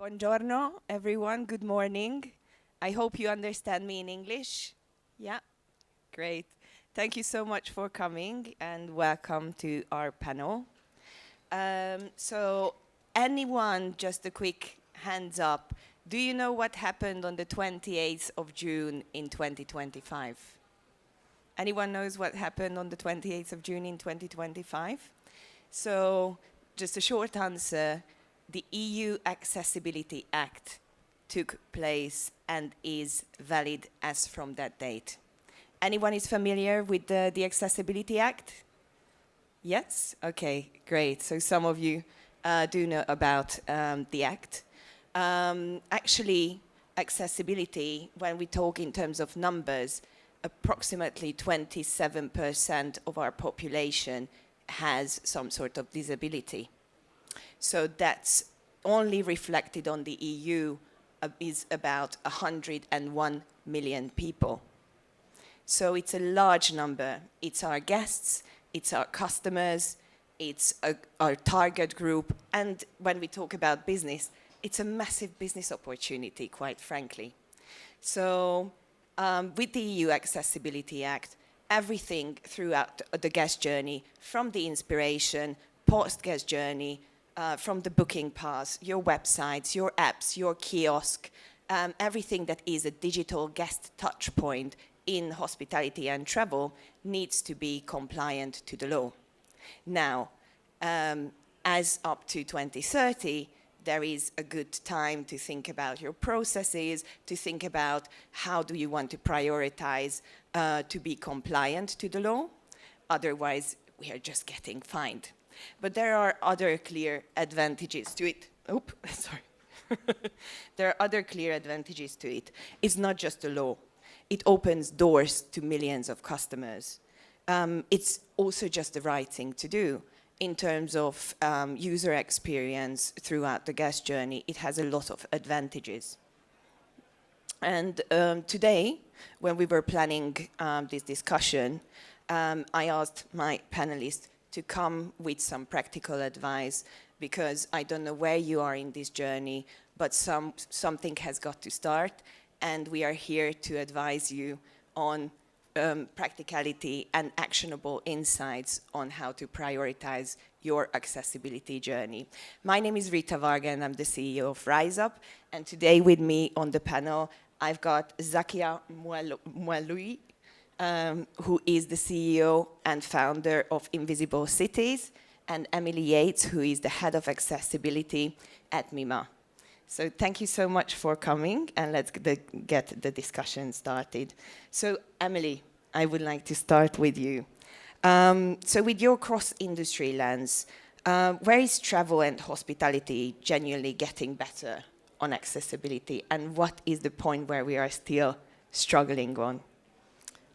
Buongiorno, everyone. Good morning. I hope you understand me in English. Yeah, great. Thank you so much for coming and welcome to our panel. So, anyone, just a quick hands up. Do you know what happened on the 28th of June in 2025? Anyone knows what happened on the 28th of June in 2025? So, just a short answer. The EU Accessibility Act took place and is valid as from that date. Anyone is familiar with the Accessibility Act? Yes? Okay, great. So some of you do know about the Act. Actually, accessibility, when we talk in terms of numbers, approximately 27% of our population has some sort of disability. So that's only reflected on the EU is about 101 million people. So it's a large number. It's our guests, it's our customers, it's our target group. And when we talk about business, it's a massive business opportunity, quite frankly. So with the EU Accessibility Act, everything throughout the guest journey, from the inspiration, post-guest journey, from the booking pass, your websites, your apps, your kiosk, everything that is a digital guest touch point in hospitality and travel needs to be compliant to the law. Now, as up to 2030, there is a good time to think about your processes, to think about how do you want to prioritize to be compliant to the law. Otherwise, we are just getting fined. But there are other clear advantages to it. Sorry. There are other clear advantages to it. It's not just a law. It opens doors to millions of customers. It's also just the right thing to do. In terms of user experience throughout the guest journey, it has a lot of advantages. And today, when we were planning this discussion, I asked my panelists to come with some practical advice, because I don't know where you are in this journey, but something has got to start, and we are here to advise you on practicality and actionable insights on how to prioritize your accessibility journey. My name is Rita Varga, and I'm the CEO of Rise Up, and today with me on the panel, I've got Zakia Moualoui, who is the CEO and founder of Invisible Cities, and Emily Yates, who is the head of accessibility at MIMA. So thank you so much for coming, and let's get the discussion started. So Emily, I would like to start with you. So with your cross-industry lens, where is travel and hospitality genuinely getting better on accessibility, and what is the point where we are still struggling on?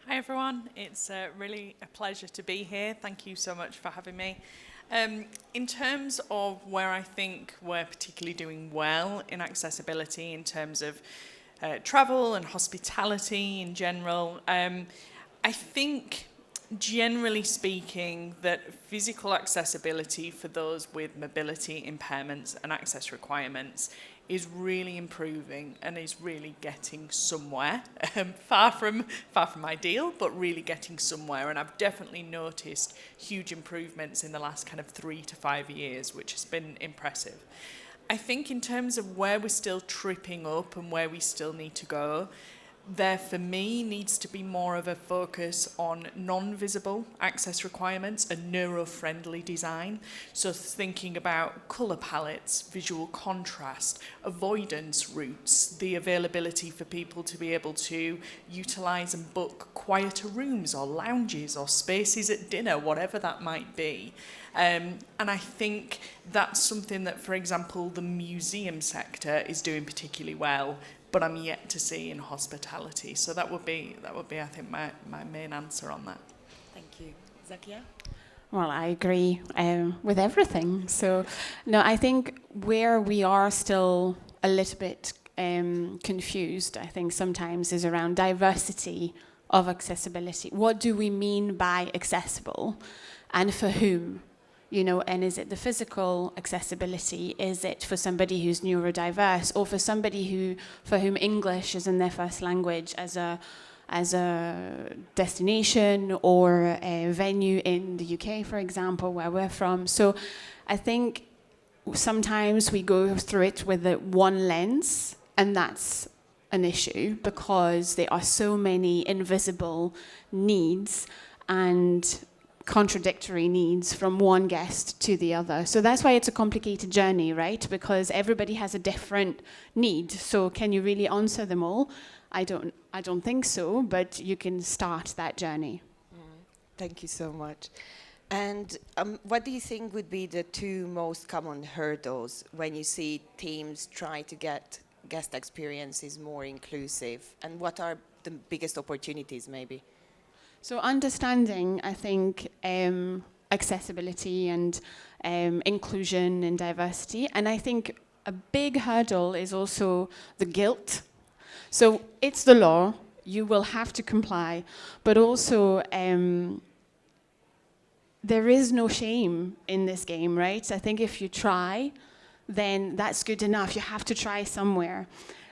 Hi everyone, it's really a pleasure to be here. Thank you so much for having me. In terms of where I think we're particularly doing well in accessibility, in terms of travel and hospitality in general, I think generally speaking that physical accessibility for those with mobility impairments and access requirements is really improving and is really getting somewhere. Far from ideal, but really getting somewhere. And I've definitely noticed huge improvements in the last kind of 3 to 5 years, which has been impressive. I think in terms of where we're still tripping up and where we still need to go, there for me needs to be more of a focus on non-visible access requirements and neuro-friendly design. So thinking about colour palettes, visual contrast, avoidance routes, the availability for people to be able to utilise and book quieter rooms or lounges or spaces at dinner, whatever that might be. And I think that's something that, for example, the museum sector is doing particularly well, but I'm yet to see in hospitality. So that would be I think, my main answer on that. Thank you. Zakia? Well, I agree with everything. So, no, I think where we are still a little bit confused, I think sometimes, is around diversity of accessibility. What do we mean by accessible, and for whom? You know, and is it the physical accessibility? Is it for somebody who's neurodiverse, or for somebody for whom English isn't their first language, as a destination or a venue in the UK, for example, where we're from? So I think sometimes we go through it with one lens, and that's an issue, because there are so many invisible needs and contradictory needs from one guest to the other. So that's why it's a complicated journey, right? Because everybody has a different need. So can you really answer them all? I don't think so, but you can start that journey. Thank you so much. And what do you think would be the two most common hurdles when you see teams try to get guest experiences more inclusive? And what are the biggest opportunities, maybe? So understanding, I think, accessibility and inclusion and diversity. And I think a big hurdle is also the guilt. So it's the law, you will have to comply, but also there is no shame in this game, right? I think if you try, then that's good enough. You have to try somewhere.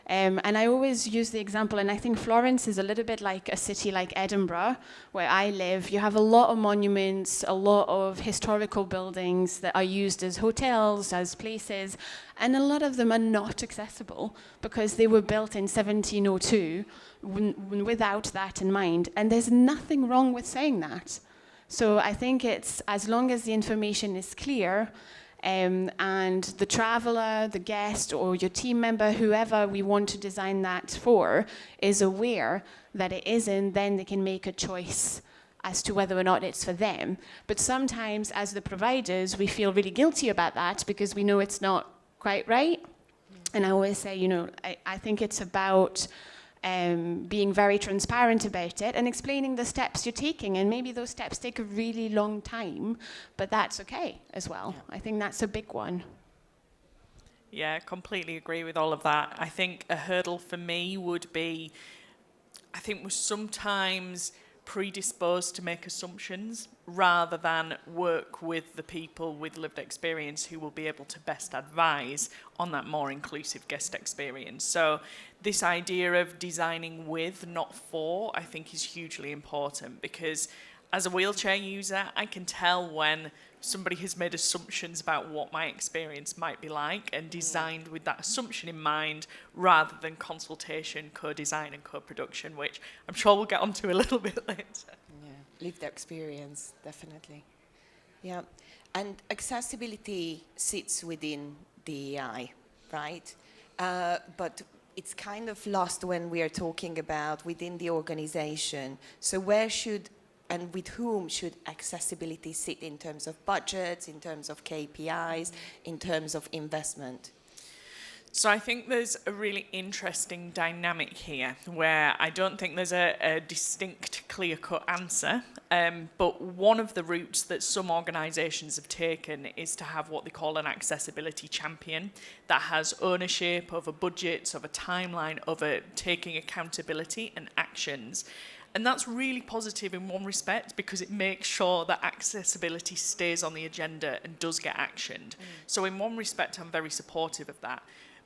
And I always use the example, and I think Florence is a little bit like a city like Edinburgh, where I live. You have a lot of monuments, a lot of historical buildings that are used as hotels, as places, and a lot of them are not accessible because they were built in 1702 without that in mind. And there's nothing wrong with saying that. So I think it's, as long as the information is clear, and the traveler, the guest, or your team member, whoever we want to design that for, is aware that it isn't, then they can make a choice as to whether or not it's for them. But sometimes, as the providers, we feel really guilty about that because we know it's not quite right. And I always say, you know, I think it's about being very transparent about it and explaining the steps you're taking. And maybe those steps take a really long time, but that's okay as well. Yeah. I think that's a big one. Yeah, completely agree with all of that. I think a hurdle for me would be, I think we're sometimes predisposed to make assumptions rather than work with the people with lived experience who will be able to best advise on that more inclusive guest experience. So this idea of designing with, not for, I think is hugely important, because as a wheelchair user, I can tell when somebody has made assumptions about what my experience might be like and designed with that assumption in mind rather than consultation, co-design and co-production, which I'm sure we'll get onto a little bit later. Yeah, lived experience, definitely. Yeah, and accessibility sits within DEI, right? But it's kind of lost when we are talking about within the organization. So where should and with whom should accessibility sit in terms of budgets, in terms of KPIs, in terms of investment? So I think there's a really interesting dynamic here where I don't think there's a distinct, clear-cut answer, but one of the routes that some organisations have taken is to have what they call an accessibility champion that has ownership over budgets, over timeline, over taking accountability and actions. And that's really positive in one respect because it makes sure that accessibility stays on the agenda and does get actioned. So in one respect, I'm very supportive of that.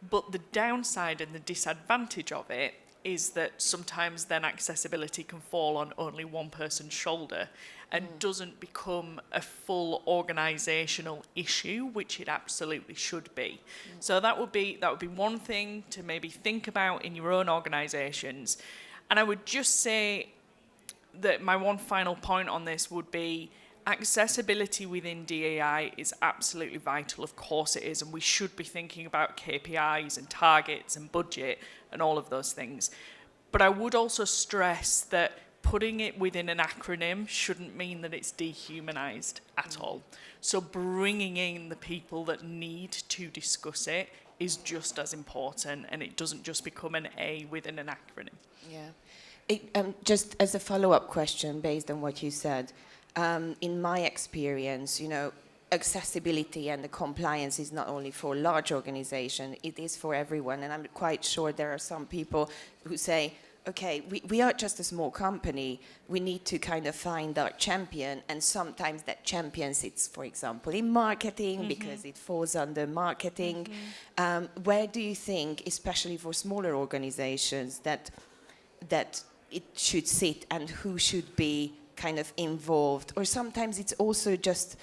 But the downside and the disadvantage of it is that sometimes then accessibility can fall on only one person's shoulder and doesn't become a full organisational issue, which it absolutely should be. So that would be one thing to maybe think about in your own organisations. And I would just say that my one final point on this would be accessibility within DEI is absolutely vital. Of course it is, and we should be thinking about KPIs and targets and budget and all of those things. But I would also stress that putting it within an acronym shouldn't mean that it's dehumanized at all. So bringing in the people that need to discuss it is just as important, and it doesn't just become an A within an acronym. Yeah. Just as a follow-up question based on what you said, in my experience, you know, accessibility and the compliance is not only for large organizations, it is for everyone. And I'm quite sure there are some people who say, okay, we are just a small company. We need to kind of find our champion, and sometimes that champion sits, for example, in marketing because it falls under marketing. Where do you think, especially for smaller organizations, that it should sit, and who should be kind of involved? Or sometimes it's also just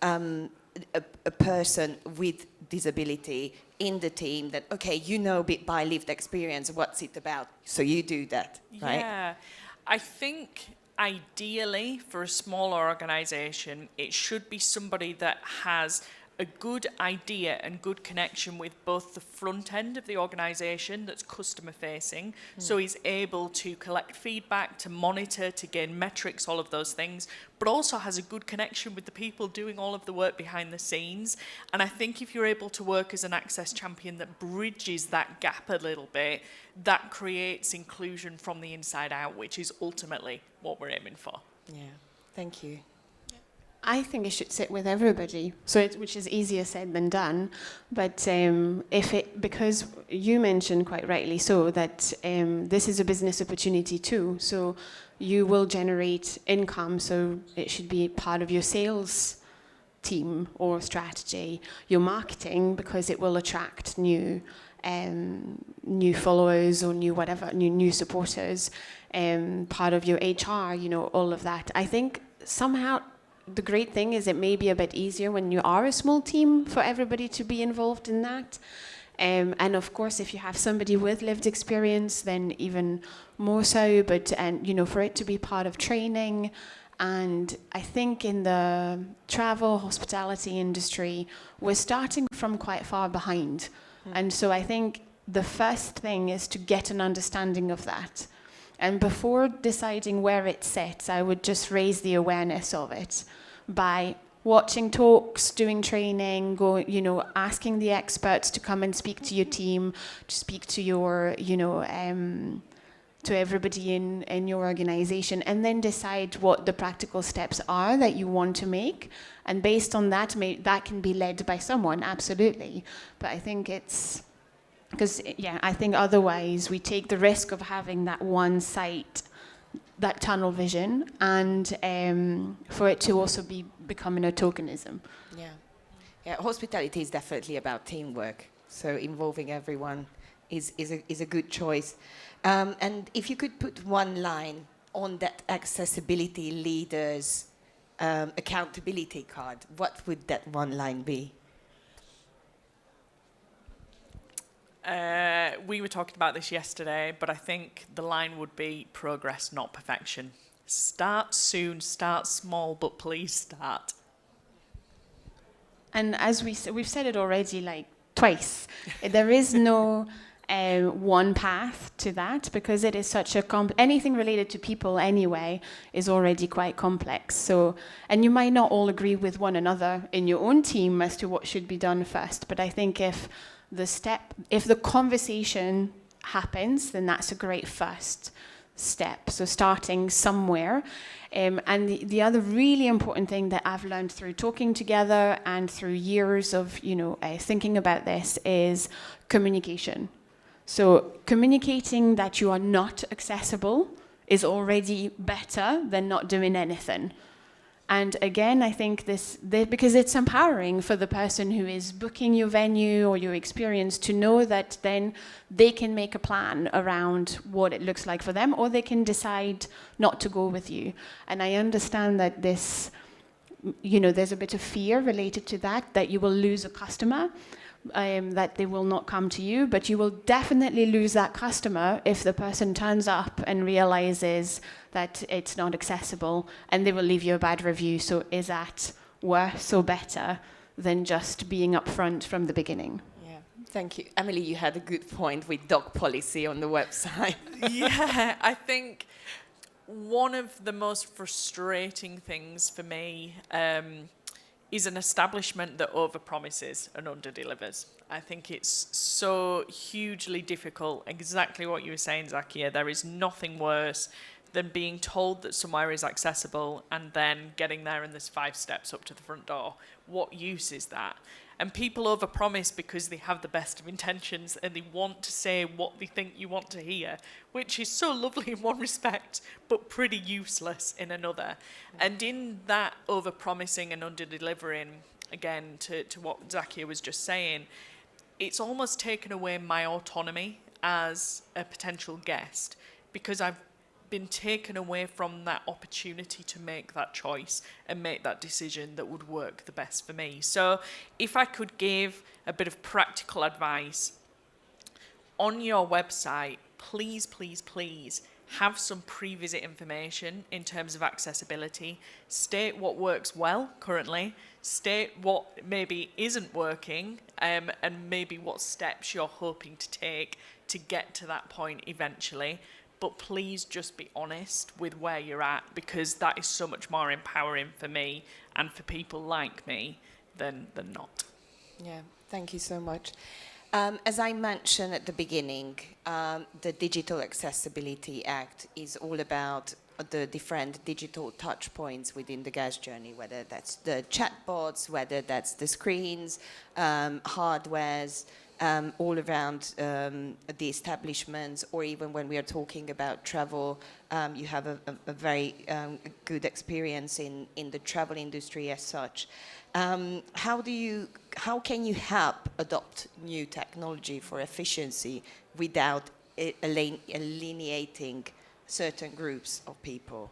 a person with disability in the team that, okay, you know by lived experience what's it about, so you do that, right? Yeah, I think ideally for a small organization, it should be somebody that has a good idea and good connection with both the front end of the organization that's customer facing, so he's able to collect feedback, to monitor, to gain metrics, all of those things, but also has a good connection with the people doing all of the work behind the scenes. And I think if you're able to work as an access champion that bridges that gap a little bit, that creates inclusion from the inside out, which is ultimately what we're aiming for. Yeah, thank you. I think it should sit with everybody, which is easier said than done. But because you mentioned quite rightly so that this is a business opportunity too, so you will generate income, so it should be part of your sales team or strategy, your marketing, because it will attract new followers or new supporters, part of your HR, all of that. I think somehow the great thing is it may be a bit easier when you are a small team for everybody to be involved in that. And of course, if you have somebody with lived experience, then even more so. But for it to be part of training, and I think in the travel hospitality industry, we're starting from quite far behind. And so I think the first thing is to get an understanding of that. And before deciding where it sits, I would just raise the awareness of it by watching talks, doing training, asking the experts to come and speak to your team, to speak to your, to everybody in your organization, and then decide what the practical steps are that you want to make. And based on that, that can be led by someone, absolutely. But I think it's... Because, I think otherwise we take the risk of having that one site, that tunnel vision, and for it to also be becoming a tokenism. Yeah, hospitality is definitely about teamwork, so involving everyone is a good choice. And if you could put one line on that accessibility leaders accountability card, what would that one line be? We were talking about this yesterday, but I think the line would be progress, not perfection. Start soon, start small, but please start. And as we've said it already twice, there is no one path to that, because it is such a anything related to people anyway is already quite complex. So, and you might not all agree with one another in your own team as to what should be done first, but I think if the conversation happens, then that's a great first step. So starting somewhere. And the other really important thing that I've learned through talking together and through years of thinking about this is communication. So communicating that you are not accessible is already better than not doing anything. And again, I think because it's empowering for the person who is booking your venue or your experience to know that then they can make a plan around what it looks like for them, or they can decide not to go with you. And I understand that there's a bit of fear related to that you will lose a customer, that they will not come to you, but you will definitely lose that customer if the person turns up and realizes that it's not accessible, and they will leave you a bad review. So is that worse or better than just being upfront from the beginning? Yeah, thank you. Emily, you had a good point with dog policy on the website. Yeah, I think one of the most frustrating things for me is an establishment that overpromises and underdelivers. I think it's so hugely difficult. Exactly what you were saying, Zakia. There is nothing worse than being told that somewhere is accessible and then getting there and there's 5 steps up to the front door. What use is that? And people overpromise because they have the best of intentions and they want to say what they think you want to hear, which is so lovely in one respect, but pretty useless in another. And in that overpromising and under-delivering, again, to what Zakia was just saying, it's almost taken away my autonomy as a potential guest, because I've been taken away from that opportunity to make that choice and make that decision that would work the best for me. So if I could give a bit of practical advice, on your website, please, please, please have some pre-visit information in terms of accessibility. State what works well currently, state what maybe isn't working, and maybe what steps you're hoping to take to get to that point eventually. But please just be honest with where you're at, because that is so much more empowering for me and for people like me than not. Yeah, thank you so much. As I mentioned at the beginning, the Digital Accessibility Act is all about the different digital touch points within the guest journey, whether that's the chatbots, whether that's the screens, hardwares, all around the establishments, or even when we are talking about travel, you have a very good experience in the travel industry as such. How can you help adopt new technology for efficiency without alienating certain groups of people?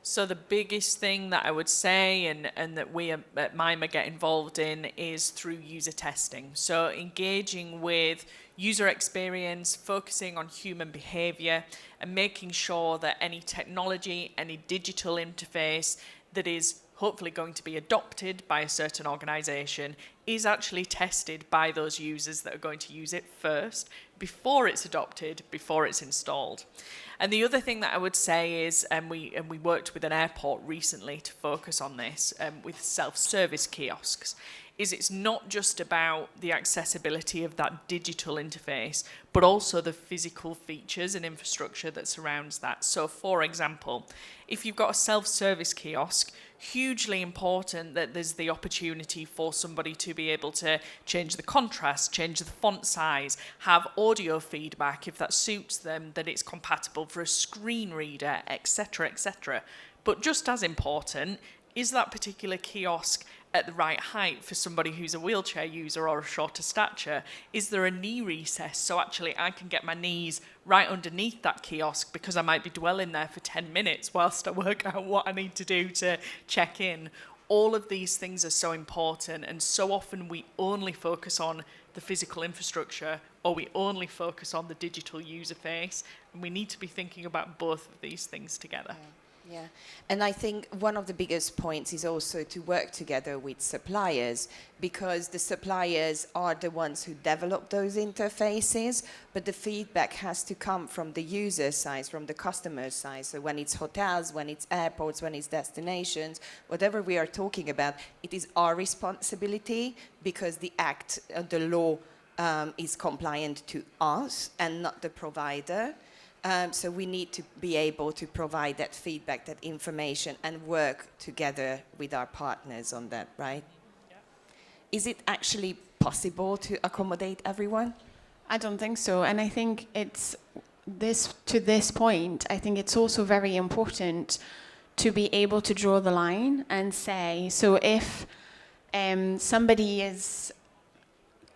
So the biggest thing that I would say and that we at MIMA get involved in is through user testing. So engaging with user experience, focusing on human behavior, and making sure that any technology, any digital interface that is hopefully going to be adopted by a certain organization is actually tested by those users that are going to use it first, before it's adopted, before it's installed. And the other thing that I would say is, and we worked with an airport recently to focus on this with self-service kiosks, is it's not just about the accessibility of that digital interface, but also the physical features and infrastructure that surrounds that. So for example, if you've got a self-service kiosk, hugely important that there's the opportunity for somebody to be able to change the contrast, change the font size, have audio feedback if that suits them, that it's compatible for a screen reader, etc., etc. But just as important, is that particular kiosk at the right height for somebody who's a wheelchair user or a shorter stature? Is there a knee recess so actually I can get my knees right underneath that kiosk because I might be dwelling there for 10 minutes whilst I work out what I need to do to check in? All of these things are so important, and so often we only focus on the physical infrastructure or we only focus on the digital user face, and we need to be thinking about both of these things together. Yeah, and I think one of the biggest points is also to work together with suppliers, because the suppliers are the ones who develop those interfaces, but the feedback has to come from the user side, from the customer side. So when it's hotels, when it's airports, when it's destinations, whatever we are talking about, it is our responsibility, because the act, the law is compliant to us and not the provider. So we need to be able to provide that feedback, that information, and work together with our partners on that, right? Yeah. Is it actually possible to accommodate everyone? I don't think so. And I think it's to this point, I think it's also very important to be able to draw the line and say, so if somebody is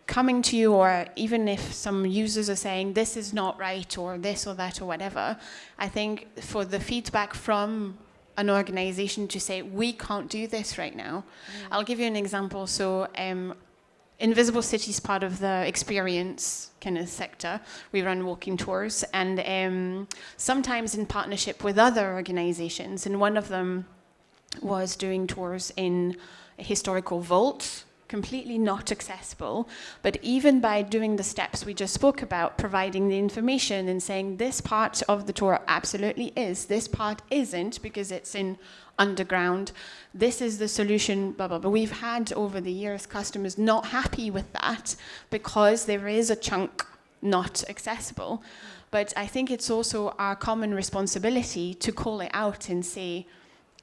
coming to you, or even if some users are saying this is not right or this or that or whatever, I think for the feedback from an organization to say we can't do this right now. I'll give you an example. So Invisible City is part of the experience kind of sector. We run walking tours, and sometimes in partnership with other organizations, and one of them was doing tours in a historical vault, completely not accessible, but even by doing the steps we just spoke about, providing the information and saying this part of the tour absolutely is, this part isn't because it's in underground, this is the solution, blah, blah, blah. We've had over the years customers not happy with that because there is a chunk not accessible. But I think it's also our common responsibility to call it out and say,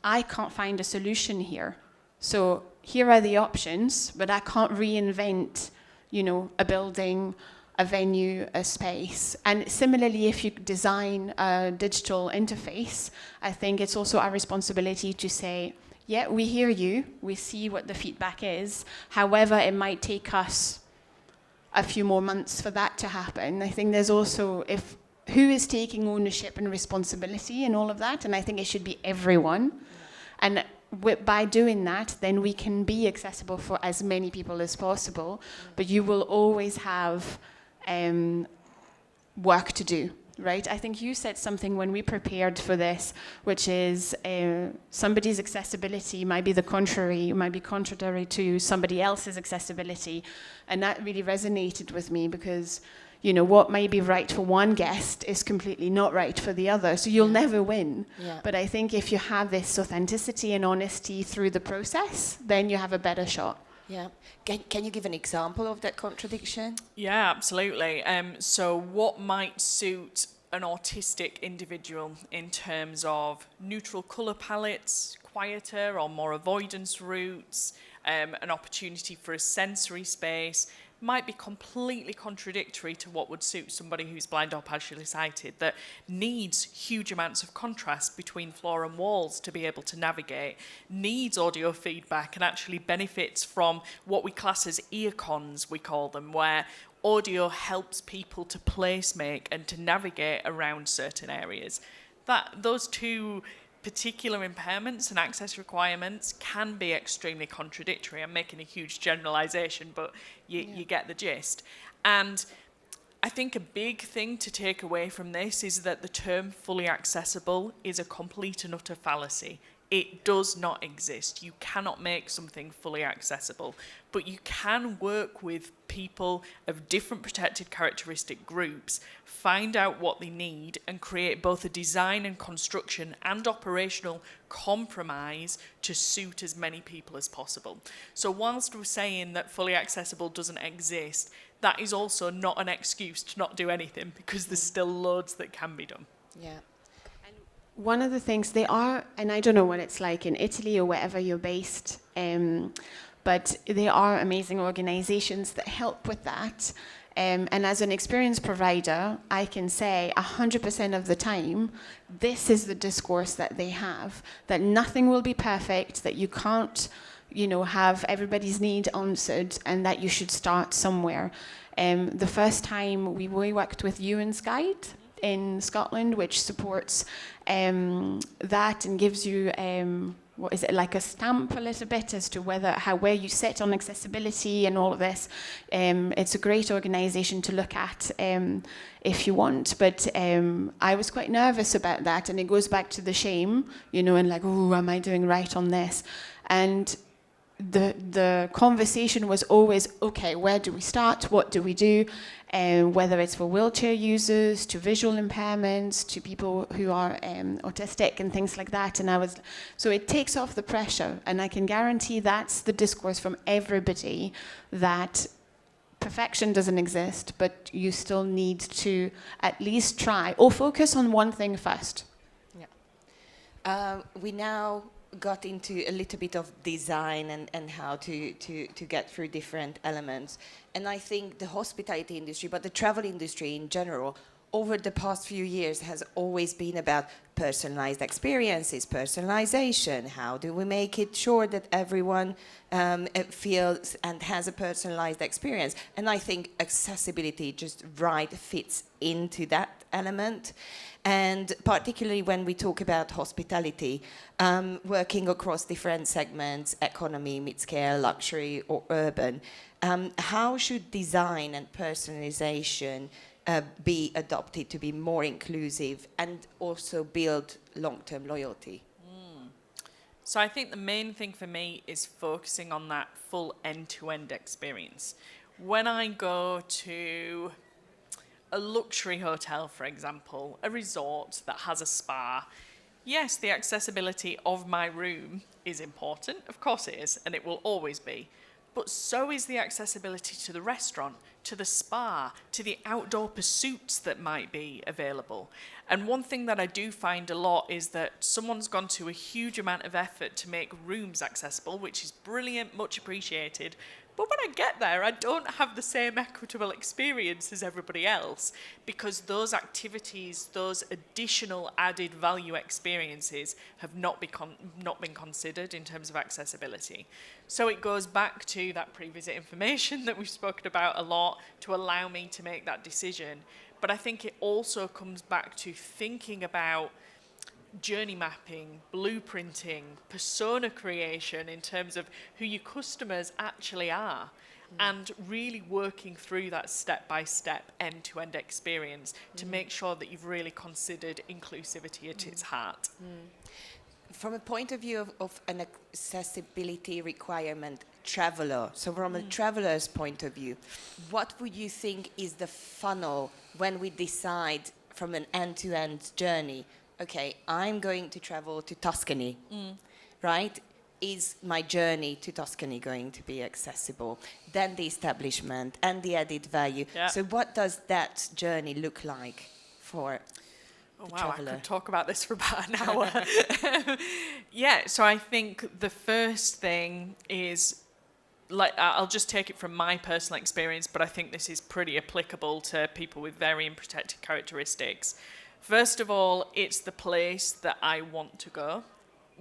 I can't find a solution here. So here are the options, but I can't reinvent, a building, a venue, a space. And similarly, if you design a digital interface, I think it's also our responsibility to say, yeah, we hear you, we see what the feedback is. However, it might take us a few more months for that to happen. I think there's also, who is taking ownership and responsibility and all of that, and I think it should be everyone. And by doing that, then we can be accessible for as many people as possible, but you will always have work to do, right? I think you said something when we prepared for this, which is somebody's accessibility might be contrary to somebody else's accessibility, and that really resonated with me because what may be right for one guest is completely not right for the other. So you'll never win. Yeah. But I think if you have this authenticity and honesty through the process, then you have a better shot. Yeah. Can you give an example of that contradiction? Yeah, absolutely. So what might suit an autistic individual in terms of neutral colour palettes, quieter or more avoidance routes, an opportunity for a sensory space, might be completely contradictory to what would suit somebody who's blind or partially sighted, that needs huge amounts of contrast between floor and walls to be able to navigate, needs audio feedback, and actually benefits from what we class as ear cons, we call them, where audio helps people to place make and to navigate around certain areas. Those two particular impairments and access requirements can be extremely contradictory. I'm making a huge generalization, but you get the gist. And I think a big thing to take away from this is that the term fully accessible is a complete and utter fallacy. It does not exist. You cannot make something fully accessible, but you can work with people of different protected characteristic groups, find out what they need, and create both a design and construction and operational compromise to suit as many people as possible. So whilst we're saying that fully accessible doesn't exist, that is also not an excuse to not do anything, because there's still loads that can be done. Yeah. One of the things they are, and I don't know what it's like in Italy or wherever you're based, but there are amazing organizations that help with that. And as an experience provider, I can say 100% of the time, this is the discourse that they have, that nothing will be perfect, that you can't, have everybody's need answered, and that you should start somewhere. The first time we worked with Ewan's Guide in Scotland, which supports that and gives you like a stamp a little bit as to where you sit on accessibility and all of this. It's a great organisation to look at if you want, but I was quite nervous about that, and it goes back to the shame, and like, oh, am I doing right on this? And the conversation was always, okay, where do we start? What do we do? Whether it's for wheelchair users, to visual impairments, to people who are autistic and things like that. So it takes off the pressure, and I can guarantee that's the discourse from everybody, that perfection doesn't exist, but you still need to at least try or focus on one thing first. Yeah. We now got into a little bit of design and how to get through different elements. And I think the hospitality industry, but the travel industry in general, over the past few years has always been about personalized experiences, personalization. How do we make it sure that everyone feels and has a personalized experience? And I think accessibility just fits into that element. And particularly when we talk about hospitality, working across different segments, economy, mid-scale, luxury, or urban, how should design and personalization be adopted to be more inclusive and also build long-term loyalty? So I think the main thing for me is focusing on that full end-to-end experience. When I go to a luxury hotel, for example, a resort that has a spa, yes, the accessibility of my room is important, of course it is, and it will always be. but so is the accessibility to the restaurant, to the spa, to the outdoor pursuits that might be available. And one thing that I do find a lot is that someone's gone to a huge amount of effort to make rooms accessible, which is brilliant, much appreciated. But when I get there, I don't have the same equitable experience as everybody else, because those activities, those additional added value experiences have not been considered in terms of accessibility. So it goes back to that pre-visit information that we've spoken about a lot to allow me to make that decision. But I think it also comes back to thinking about journey mapping, blueprinting, persona creation in terms of who your customers actually are, and really working through that step-by-step, end-to-end experience to make sure that you've really considered inclusivity at its heart. From a point of view of an accessibility requirement traveler, so from a traveler's point of view, what would you think is the funnel when we decide from an end-to-end journey, okay, I'm going to travel to Tuscany, right? Is my journey to Tuscany going to be accessible? Then the establishment and the added value. Yeah. So what does that journey look like for the wow, traveller? I could talk about this for about an hour. Yeah, so I think the first thing is, like, I'll just take it from my personal experience, but I think this is pretty applicable to people with varying protected characteristics. First of all, it's the place that I want to go.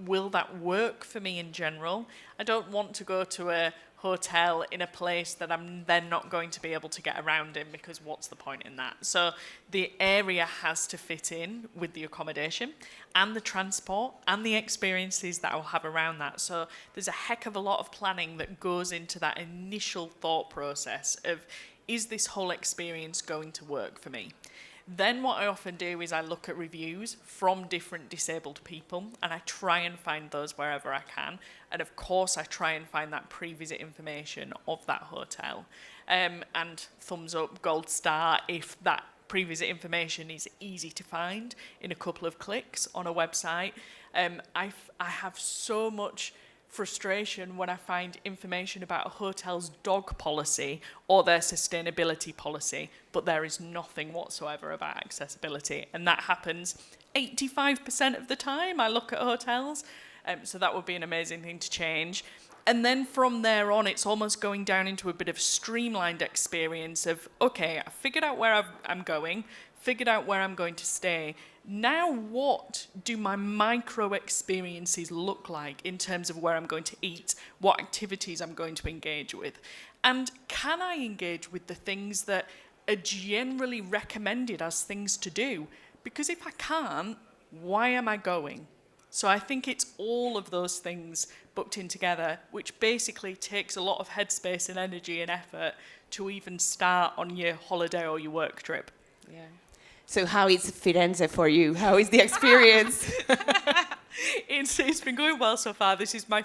Will that work for me in general? I don't want to go to a hotel in a place that I'm then not going to be able to get around in, because what's the point in that? So the area has to fit in with the accommodation and the transport and the experiences that I'll have around that. So there's a heck of a lot of planning that goes into that initial thought process of, is this whole experience going to work for me? Then what I often do is I look at reviews from different disabled people, and I try and find those wherever I can. And of course, I try and find that pre-visit information of that hotel. And thumbs up, gold star, if that pre-visit information is easy to find in a couple of clicks on a website. I have so much frustration when I find information about a hotel's dog policy or their sustainability policy, but there is nothing whatsoever about accessibility. And that happens 85% of the time I look at hotels. So that would be an amazing thing to change. And then from there on, it's almost going down into a bit of streamlined experience of, okay, I figured out where I'm going, figured out where I'm going to stay. Now what do my micro experiences look like in terms of where I'm going to eat, what activities I'm going to engage with? And can I engage with the things that are generally recommended as things to do? Because if I can't, why am I going? So I think it's all of those things booked in together, which basically takes a lot of headspace and energy and effort to even start on your holiday or your work trip. Yeah. So how is Firenze for you? How is the experience? It's been going well so far. This is my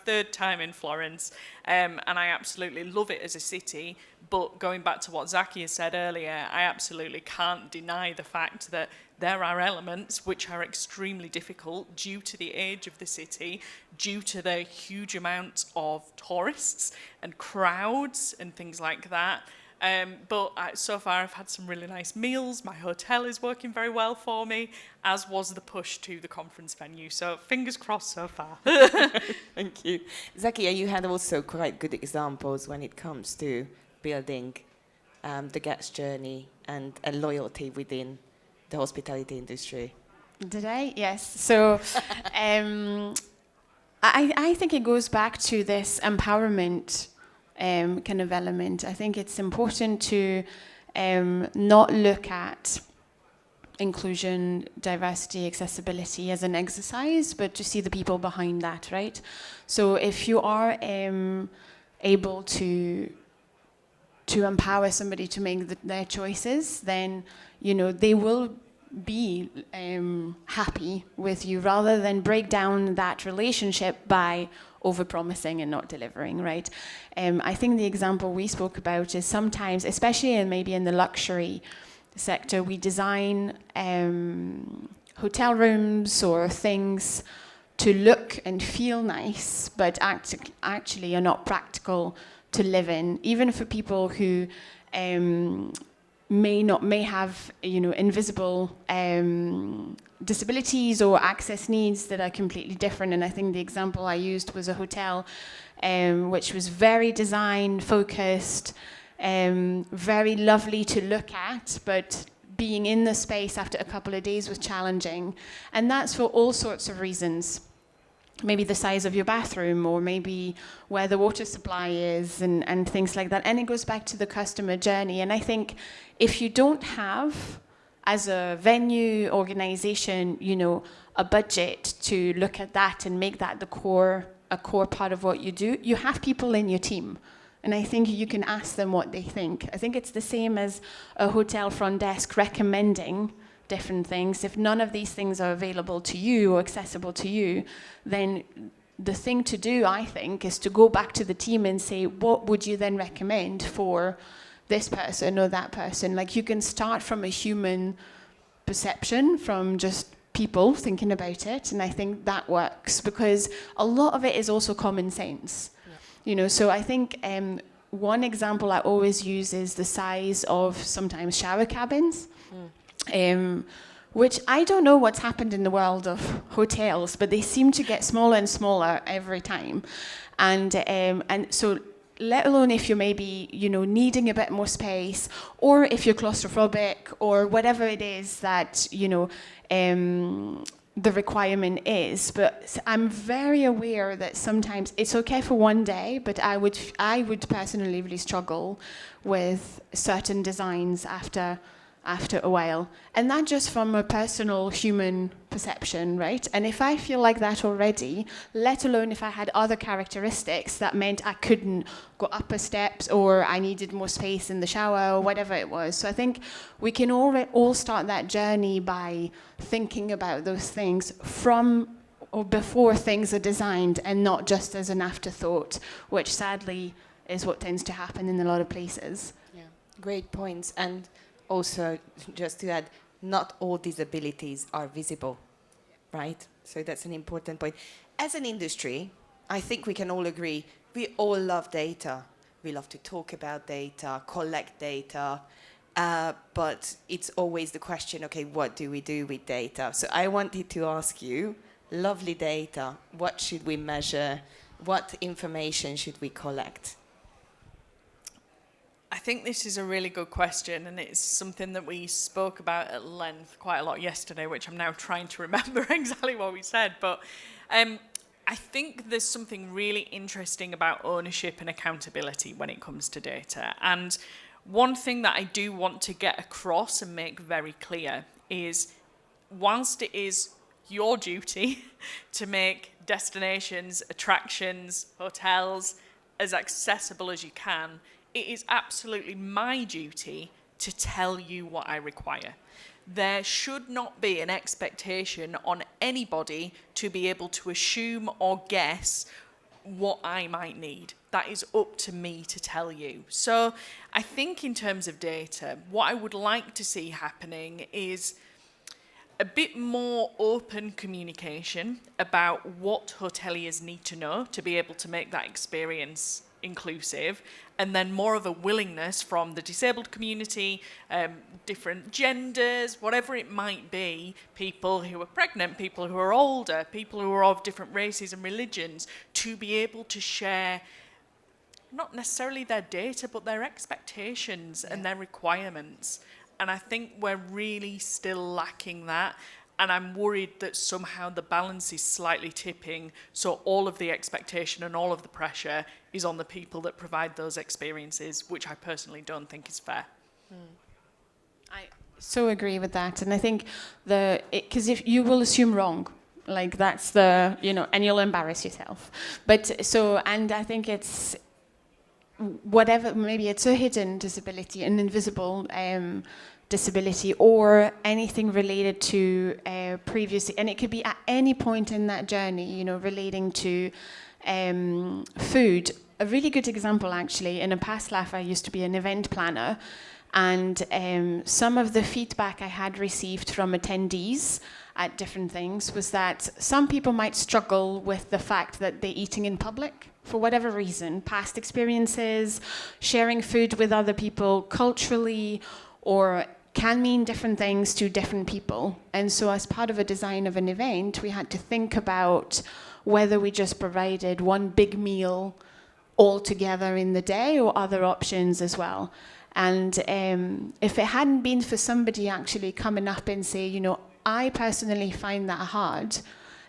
third time in Florence, and I absolutely love it as a city. But going back to what Zaki has said earlier, I absolutely can't deny the fact that there are elements which are extremely difficult due to the age of the city, due to the huge amount of tourists and crowds and things like that. But so far I've had some really nice meals. My hotel is working very well for me, as was the push to the conference venue. So fingers crossed so far. Thank you. Zakia, you had also quite good examples when it comes to building the guest journey and a loyalty within the hospitality industry. Did I? Yes. So I think it goes back to this empowerment kind of element. I think it's important to not look at inclusion, diversity, accessibility as an exercise, but to see the people behind that, right? So if you are able to empower somebody to make their choices, then they will be happy with you, rather than break down that relationship by over-promising and not delivering, right? I think the example we spoke about is sometimes, especially maybe in the luxury sector, we design hotel rooms or things to look and feel nice, but actually are not practical to live in, even for people who may have, invisible disabilities or access needs that are completely different. And I think the example I used was a hotel, which was very design focused, very lovely to look at, but being in the space after a couple of days was challenging. And that's for all sorts of reasons. Maybe the size of your bathroom, or maybe where the water supply is, and things like that. And it goes back to the customer journey. And I think if you don't have, as a venue organization, a budget to look at that and make that a core part of what you do, you have people in your team. And I think you can ask them what they think. I think it's the same as a hotel front desk recommending different things. If none of these things are available to you or accessible to you, then the thing to do, I think, is to go back to the team and say, what would you then recommend for this person or that person? Like, you can start from a human perception, from just people thinking about it, and I think that works, because a lot of it is also common sense. So I think one example I always use is the size of sometimes shower cabins. Which I don't know what's happened in the world of hotels, but they seem to get smaller and smaller every time. And so let alone if you're maybe, needing a bit more space, or if you're claustrophobic, or whatever it is that, the requirement is. But I'm very aware that sometimes it's okay for one day, but I would personally really struggle with certain designs after a while. And not just from a personal human perception, right? And if I feel like that already, let alone if I had other characteristics that meant I couldn't go up a steps, or I needed more space in the shower, or whatever it was. So I think we can all start that journey by thinking about those things from or before things are designed, and not just as an afterthought, which sadly is what tends to happen in a lot of places. Yeah, great points. And also, just to add, not all disabilities are visible, right? So that's an important point. As an industry, I think we can all agree, we all love data. We love to talk about data, collect data, but it's always the question, okay, what do we do with data? So I wanted to ask you, lovely data, what should we measure? What information should we collect? I think this is a really good question, and it's something that we spoke about at length quite a lot yesterday, which I'm now trying to remember exactly what we said. But I think there's something really interesting about ownership and accountability when it comes to data. And one thing that I do want to get across and make very clear is, whilst it is your duty to make destinations, attractions, hotels as accessible as you can, it is absolutely my duty to tell you what I require. There should not be an expectation on anybody to be able to assume or guess what I might need. That is up to me to tell you. So I think in terms of data, what I would like to see happening is a bit more open communication about what hoteliers need to know to be able to make that experience inclusive, and then more of a willingness from the disabled community, different genders, whatever it might be, people who are pregnant, people who are older, people who are of different races and religions, to be able to share not necessarily their data, but their expectations and their requirements. And I think we're really still lacking that. And I'm worried that somehow the balance is slightly tipping, so all of the expectation and all of the pressure is on the people that provide those experiences, which I personally don't think is fair. I so agree with that. And I think because if you will assume wrong, like that's and you'll embarrass yourself. And I think it's whatever, maybe it's a hidden disability, an invisible disability, or anything related to previously, and it could be at any point in that journey, relating to food. A really good example, actually, in a past life I used to be an event planner, and some of the feedback I had received from attendees at different things was that some people might struggle with the fact that they're eating in public for whatever reason, past experiences, sharing food with other people culturally, or can mean different things to different people. And so as part of a design of an event, we had to think about whether we just provided one big meal all together in the day or other options as well. And if it hadn't been for somebody actually coming up and say, you know, I personally find that hard,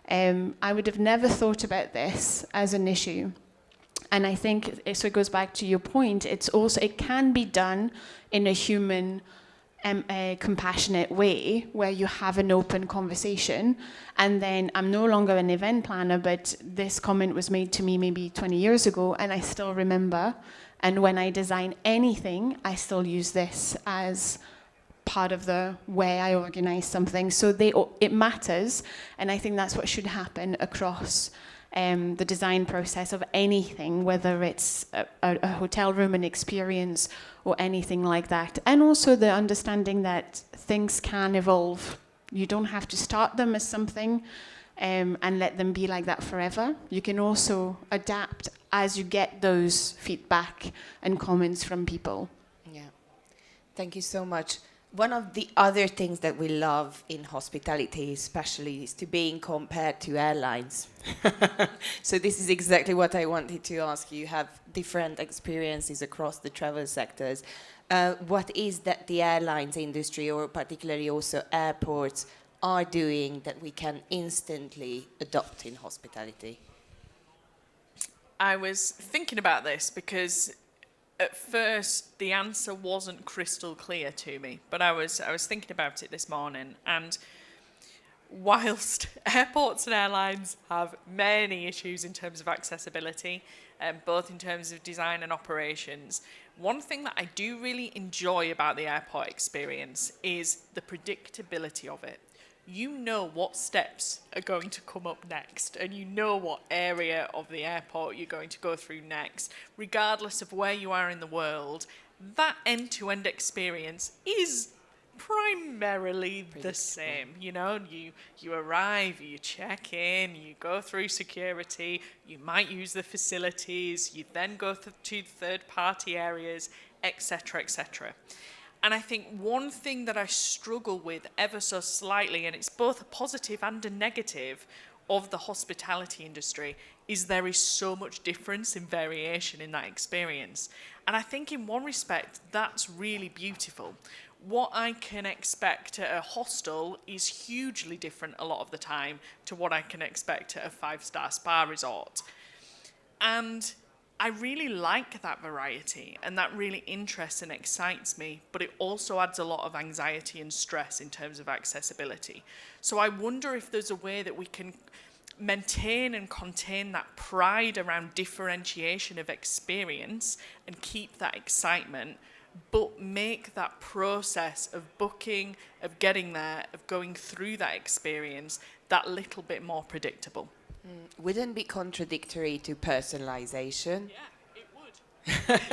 I would have never thought about this as an issue. And I think, so it goes back to your point, it can be done in a human, compassionate way where you have an open conversation. And then I'm no longer an event planner, but this comment was made to me maybe 20 years ago, and I still remember. And when I design anything, I still use this as part of the way I organize something. So it matters, and I think that's what should happen across the design process of anything, whether it's a hotel room, an experience, or anything like that. And also the understanding that things can evolve. You don't have to start them as something and let them be like that forever. You can also adapt as you get those feedback and comments from people. Yeah, thank you so much. One of the other things that we love in hospitality especially is to being compared to airlines. So this is exactly what I wanted to ask you. You have different experiences across the travel sectors. What is that the airlines industry, or particularly also airports, are doing that we can instantly adopt in hospitality? I was thinking about this because at first the answer wasn't crystal clear to me, but I was thinking about it this morning, and whilst airports and airlines have many issues in terms of accessibility, both in terms of design and operations, one thing that I do really enjoy about the airport experience is the predictability of it. You know what steps are going to come up next, and you know what area of the airport you're going to go through next, regardless of where you are in the world. That end-to-end experience is primarily the same. You know, you arrive, you check in, you go through security, you might use the facilities, you then go to third-party areas, etc., etc. And I think one thing that I struggle with ever so slightly, and it's both a positive and a negative of the hospitality industry, is there is so much difference in variation in that experience. And I think in one respect, that's really beautiful. What I can expect at a hostel is hugely different a lot of the time to what I can expect at a 5-star spa resort. And I really like that variety, and that really interests and excites me, but it also adds a lot of anxiety and stress in terms of accessibility. So I wonder if there's a way that we can maintain and contain that pride around differentiation of experience and keep that excitement, but make that process of booking, of getting there, of going through that experience that little bit more predictable. Wouldn't it be contradictory to personalization? Yeah, it would.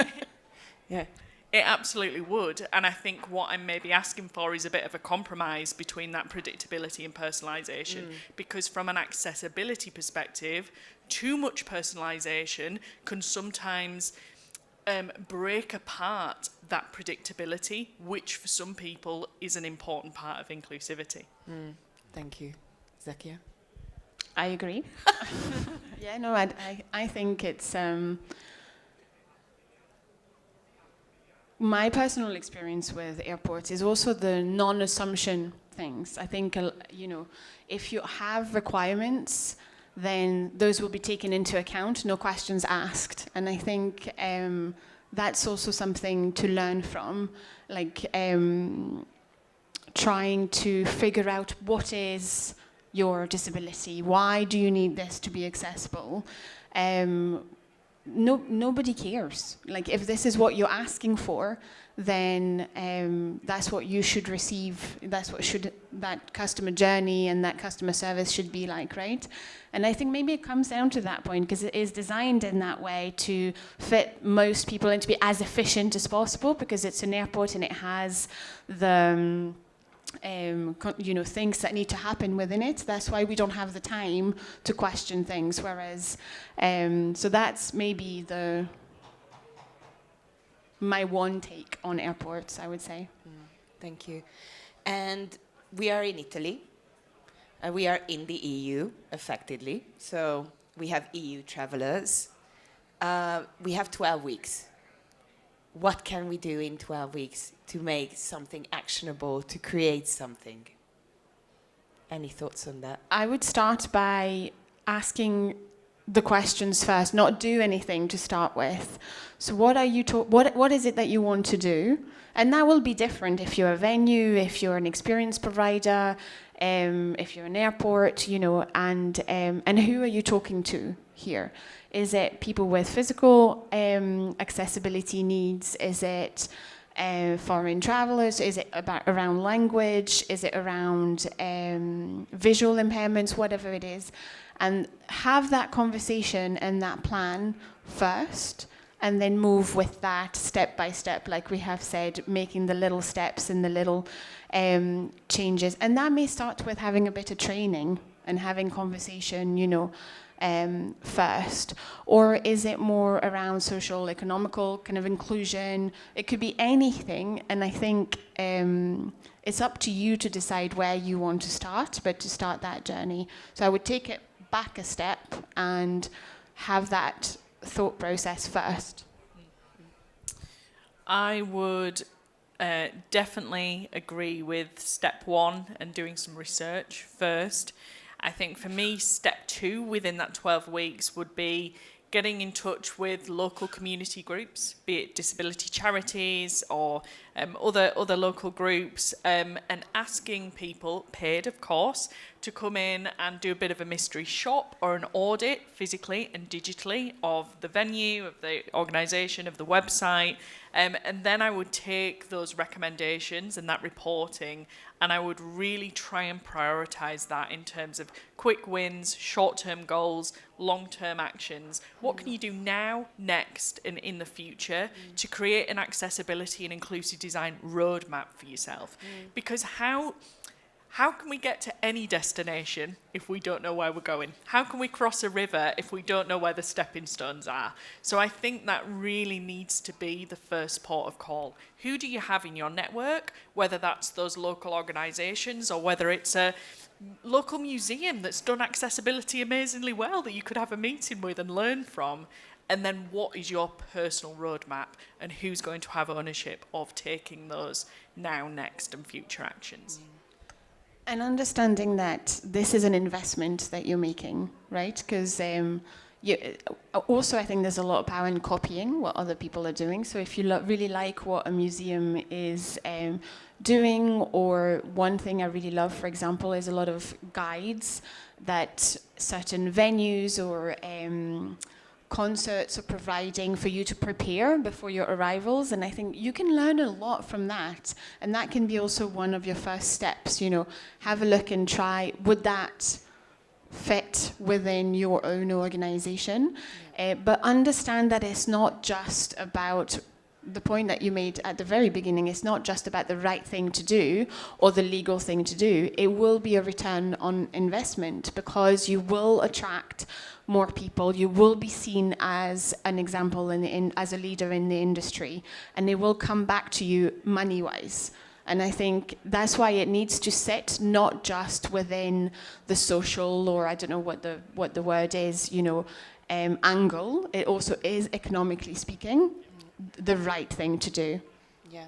Yeah. It absolutely would. And I think what I'm maybe asking for is a bit of a compromise between that predictability and personalization. Because from an accessibility perspective, too much personalization can sometimes break apart that predictability, which for some people is an important part of inclusivity. Thank you. Zakia? I agree. Yeah, no, I think it's my personal experience with airports is also the non-assumption things. I think, you know, if you have requirements, then those will be taken into account, no questions asked. And I think that's also something to learn from, like trying to figure out what is your disability. Why do you need this to be accessible? Nobody cares. Like, if this is what you're asking for, then that's what you should receive. That's what that customer journey and that customer service should be like, right? And I think maybe it comes down to that point, because it is designed in that way to fit most people and to be as efficient as possible, because it's an airport and it has the things that need to happen within it. That's why we don't have the time to question things. Whereas, so that's maybe my one take on airports, I would say. Thank you. And we are in Italy. We are in the EU, effectively. So we have EU travelers. We have 12 weeks. What can we do in 12 weeks to make something actionable, to create something? Any thoughts on that? I would start by asking the questions first, not do anything to start with. So what are you what is it that you want to do? And that will be different if you're a venue, if you're an experience provider, if you're an airport, and who are you talking to here? Is it people with physical accessibility needs? Is it foreign travelers? Is it around language? Is it around visual impairments? Whatever it is. And have that conversation and that plan first, and then move with that step by step, like we have said, making the little steps and the little changes. And that may start with having a bit of training and having conversation, first. Or is it more around social, economical kind of inclusion? It could be anything. And I think it's up to you to decide where you want to start, but to start that journey. So I would take it back a step and have that thought process first. I would definitely agree with step one and doing some research first. I think for me, step two within that 12 weeks would be getting in touch with local community groups, be it disability charities or other local groups, and asking people, paid of course, to come in and do a bit of a mystery shop or an audit physically and digitally of the venue, of the organisation, of the website. And then I would take those recommendations and that reporting, and I would really try and prioritise that in terms of quick wins, short-term goals, long-term actions. What can you do now, next, and in the future to create an accessibility and inclusive design roadmap for yourself? Because how can we get to any destination if we don't know where we're going? How can we cross a river if we don't know where the stepping stones are? So I think that really needs to be the first port of call. Who do you have in your network, whether that's those local organisations or whether it's a local museum that's done accessibility amazingly well that you could have a meeting with and learn from? And then what is your personal roadmap and who's going to have ownership of taking those now, next and future actions? And understanding that this is an investment that you're making, right? Because also I think there's a lot of power in copying what other people are doing. So if you really like what a museum is doing, or one thing I really love, for example, is a lot of guides that certain venues or concerts are providing for you to prepare before your arrivals. And I think you can learn a lot from that. And that can be also one of your first steps, have a look and try, would that fit within your own organization? But understand that it's not just about the point that you made at the very beginning. It's not just about the right thing to do or the legal thing to do. It will be a return on investment because you will attract more people. You will be seen as an example as a leader in the industry, and it will come back to you money-wise. And I think that's why it needs to sit not just within the social, or I don't know what the word is, angle. It also is, economically speaking, the right thing to do. Yeah.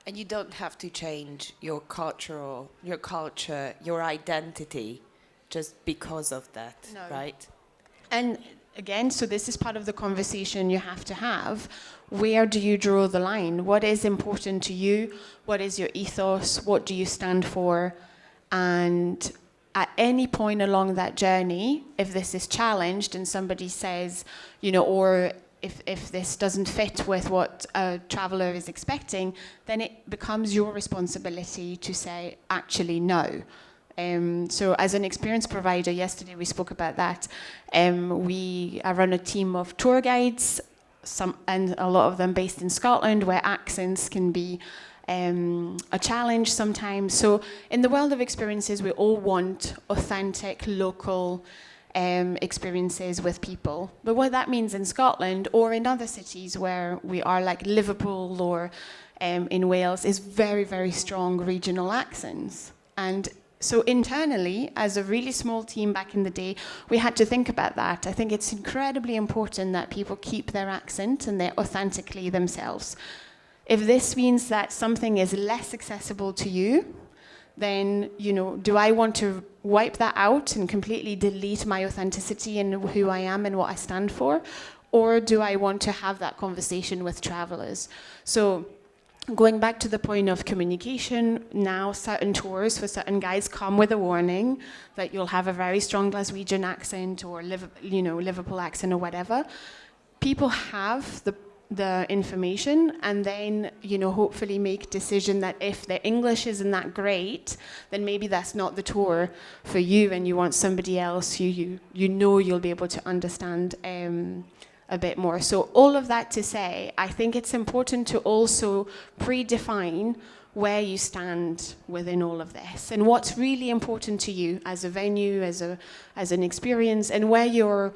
And you don't have to change your culture, your identity just because of that, No. right? And again, so this is part of the conversation you have to have. Where do you draw the line? What is important to you? What is your ethos? What do you stand for? And at any point along that journey, if this is challenged and somebody says, or if this doesn't fit with what a traveller is expecting, then it becomes your responsibility to say, actually, no. So as an experience provider, yesterday we spoke about that. I run a team of tour guides, and a lot of them based in Scotland, where accents can be a challenge sometimes. So in the world of experiences, we all want authentic, local experiences with people. But what that means in Scotland or in other cities where we are, like Liverpool or in Wales, is very, very strong regional accents. And so internally, as a really small team back in the day, we had to think about that. I think it's incredibly important that people keep their accent and they're authentically themselves. If this means that something is less accessible to you, then, you know, do I want to wipe that out and completely delete my authenticity and who I am and what I stand for? Or do I want to have that conversation with travelers? So going back to the point of communication, now certain tours for certain guides come with a warning that you'll have a very strong Glaswegian accent or Liverpool accent or whatever. People have the information and then, you know, hopefully make decision that if their English isn't that great, then maybe that's not the tour for you and you want somebody else who you know you'll be able to understand a bit more. So all of that to say, I think it's important to also predefine where you stand within all of this and what's really important to you as a venue, as an experience, and where you're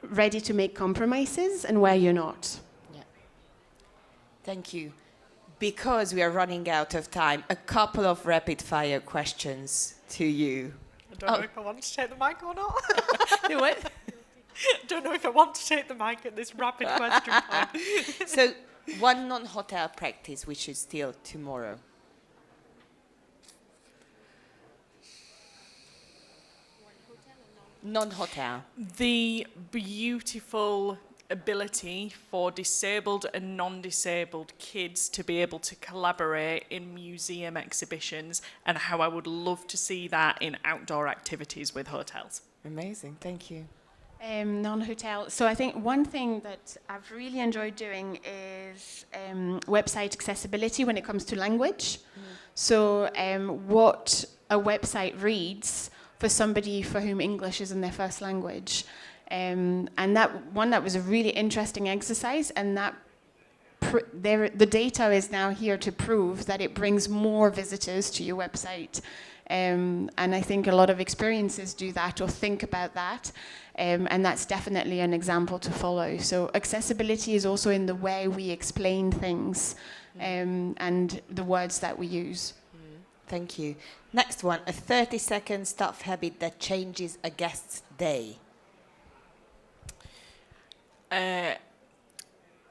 ready to make compromises and where you're not. Yeah. Thank you. Because we are running out of time, a couple of rapid fire questions to you. I don't know if I want to take the mic or not. Do what? Don't know if I want to take the mic at this rapid question point. So, one non-hotel practice we should steal tomorrow. Non-hotel. The beautiful ability for disabled and non-disabled kids to be able to collaborate in museum exhibitions, and how I would love to see that in outdoor activities with hotels. Amazing, thank you. Non-hotel. So I think one thing that I've really enjoyed doing is website accessibility when it comes to language. So what a website reads for somebody for whom English isn't their first language. And that was a really interesting exercise, and that the data is now here to prove that it brings more visitors to your website. And I think a lot of experiences do that or think about that. And that's definitely an example to follow. So accessibility is also in the way we explain things and the words that we use. Thank you. Next one, a 30-second stuff habit that changes a guest's day.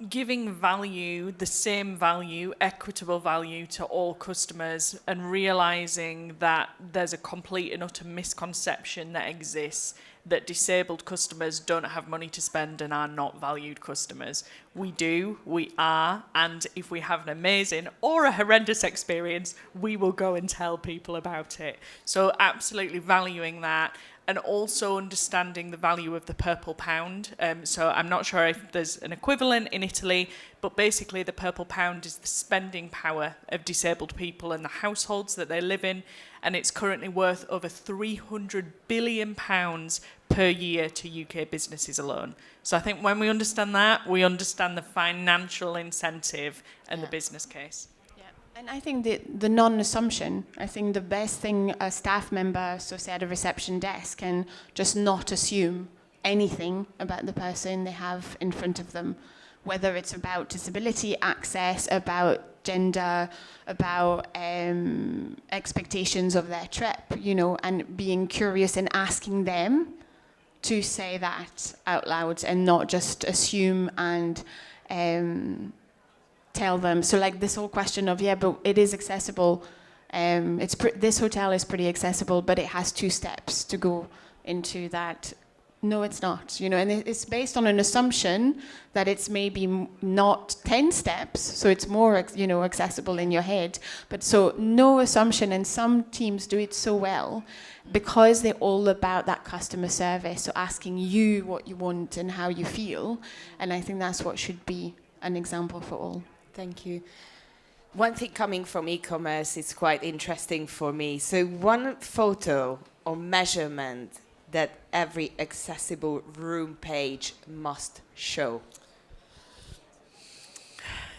Giving value, the same value, equitable value to all customers, and realising that there's a complete and utter misconception that exists that disabled customers don't have money to spend and are not valued customers. We do, we are, and if we have an amazing or a horrendous experience, we will go and tell people about it. So absolutely valuing that, and also understanding the value of the purple pound. So I'm not sure if there's an equivalent in Italy, but basically the purple pound is the spending power of disabled people and the households that they live in, and it's currently worth over £300 billion per year to UK businesses alone. So I think when we understand that, we understand the financial incentive and the business case. And I think the non-assumption, I think the best thing a staff member, so say at a reception desk, can just not assume anything about the person they have in front of them, whether it's about disability, access, about gender, about expectations of their trip, you know, and being curious and asking them to say that out loud and not just assume and tell them. So like this whole question of, yeah, but it is accessible. This hotel is pretty accessible, but it has 2 steps to go into that. No, it's not, you know, and it's based on an assumption that it's maybe not 10 steps, so it's more, you know, accessible in your head. But so no assumption, and some teams do it so well because they're all about that customer service, so asking you what you want and how you feel, and I think that's what should be an example for all. Thank you. One thing coming from e-commerce is quite interesting for me. So one photo or measurement that every accessible room page must show.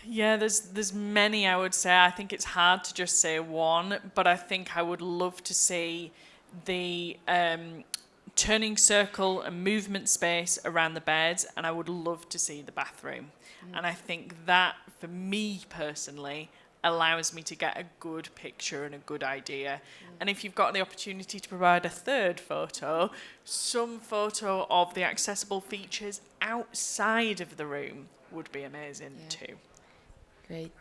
Yeah, there's many, I would say. I think it's hard to just say one, but I think I would love to see the turning circle and movement space around the beds, and I would love to see the bathroom. And I think that, for me personally, allows me to get a good picture and a good idea. And if you've got the opportunity to provide a third photo, some photo of the accessible features outside of the room would be amazing too. Great.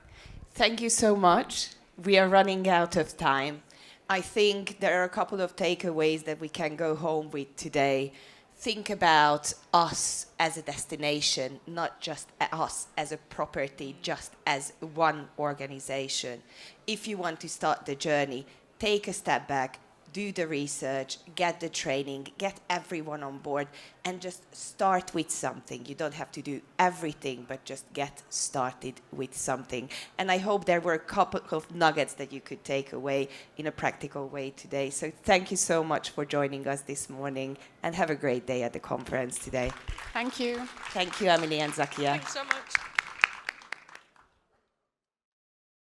Thank you so much. We are running out of time. I think there are a couple of takeaways that we can go home with today. Think about us as a destination, not just us as a property, just as one organization. If you want to start the journey, take a step back, do the research, get the training, get everyone on board, and just start with something. You don't have to do everything, but just get started with something. And I hope there were a couple of nuggets that you could take away in a practical way today. So thank you so much for joining us this morning, and have a great day at the conference today. Thank you. Thank you, Emily and Zakia. Thanks so much.